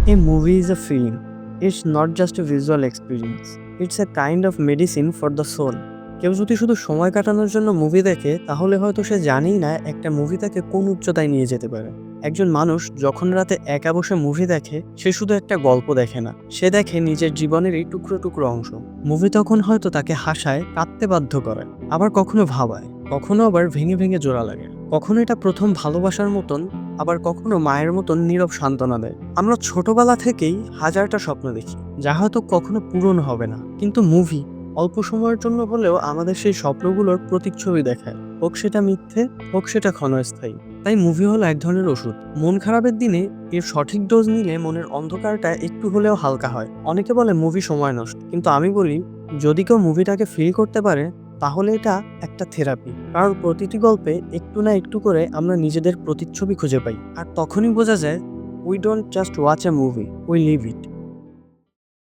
A movie is a film. It's not just a visual experience. It's a kind of medicine for the soul. কেউ যদি শুধু সময় কাটানোর জন্য movie দেখে তাহলে হয়তো সে জানেই না একটা মুভি তাকে কোন উচ্চতায় নিয়ে যেতে পারে। একজন মানুষ যখন রাতে একা বসে মুভি দেখে সে শুধু একটা গল্প দেখে না, সে দেখে নিজের জীবনের এই টুকরো টুকরো অংশ। মুভি তখন হয়তো তাকে হাসায়, কাঁদতে বাধ্য করে, আবার কখনো ভাবায়, কখনো আবার ভেঙে ভেঙে জোড়া লাগে। কখনো এটা প্রথম ভালোবাসার মতন, আবার কখনো মায়ের মতন নীরব সান্ত্বনা দেয়। আমরা ছোটবেলা থেকেই হাজারটা স্বপ্ন দেখি যা হয়তো কখনো পূরণ হবে না, কিন্তু মুভি অল্প সময়ের জন্য হলেও আমাদের সেই স্বপ্নগুলোর প্রতিচ্ছবি দেখায়, হোক সেটা মিথ্যে, হোক সেটা ক্ষণস্থায়ী। তাই মুভি হলো এক ধরনের ওষুধ। মন খারাপের দিনে এর সঠিক ডোজ নিলে মনের অন্ধকারটা একটু হলেও হালকা হয়। অনেকে বলে মুভি সময় নষ্ট, কিন্তু আমি বলি যদি কেউ মুভিটাকে ফিল করতে পারে তাহলে এটা একটা থেরাপি। কারণ প্রতিটি গল্পে একটু না একটু করে আমরা নিজেদের প্রতিচ্ছবি খুঁজে পাই, আর তখনই বোঝা যায় we don't just watch a movie, we live it.